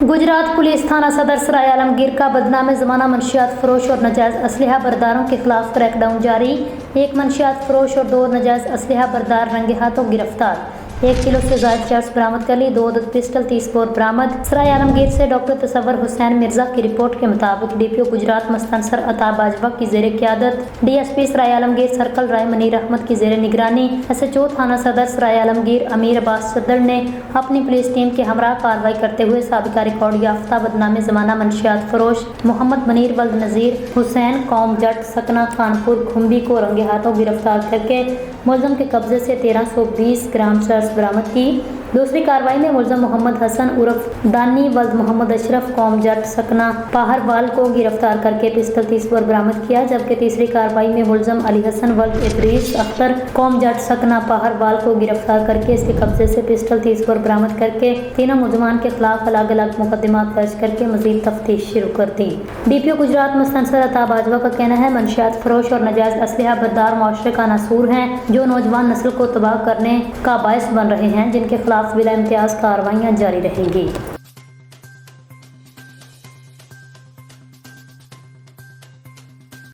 Gujarat police थाना सदर सराय आलमगीर का बदनाम ज़माना मंशियात फरोश और नाजायज़ असलहा बरदारों के खिलाफ क्रैकडाउन जारी। एक मंशियात फरोश और 2 नाजायज़ असलहा बरदार रंगे हाथों गिरफ्तार। 1 किलो से ज़ायद चर्स बरामद कर ली। 2 अदद पिस्टल 30 बोर बरामद। सराय आलमगीर से डॉक्टर तसव्वुर हुसैन मिर्जा की रिपोर्ट के मुताबिक डीपीओ गुजरात मुस्तनसर अता बाजवा की ज़ेर क़यादत, डीएसपी सराय आलमगीर सर्कल राय मनीर अहमद की ज़ेर निगरानी एसएचओ थाना सदर सराय आलमगीर अमीर अब्बास सद्दर ने अपनी पुलिस टीम के हमरा कार्रवाई करते हुए साबिका रिकॉर्ड याफ्ता बदनाम ज़माना मंशियात फरोश मोहम्मद मनीर वल्द नज़ीर हुसैन कौम जट सकना खानपुर खुम्बी को रंगे हाथों गिरफ्तार करके मुलज़म के कब्जे से 1320 ग्राम चर्स बरामद की। दूसरी कार्रवाई में मुलज़म मोहम्मद हसन उर्फ दानी वल्द मोहम्मद अशरफ कौम जट सकना पाहरवाल को गिरफ्तार करके पिस्टल 30 बोर बरामद किया। जबकि तीसरी कार्रवाई में मुलज़म अली हसन वल्द इदरीस अख्तर कौम जट सकना पाहरवाल को गिरफ्तार करके इसके कब्जे से पिस्टल 30 बोर बरामद करके तीनों मुलज़मान के खिलाफ अलग अलग मुकदमात दर्ज करके मजीद तफ्तीश शुरू कर दी। डीपीओ गुजरात मुस्तनसर अता बाजवा का कहना है, मंशियात फरोश और नाजायज़ असलहा बरदार मुआशरे का नासूर हैं जो नौजवान नस्ल को तबाह करने का बायस बन रहे हैं, जिनके खिलाफ बिला इम्तियाज़ कार्रवाइयाँ जारी रहेंगी।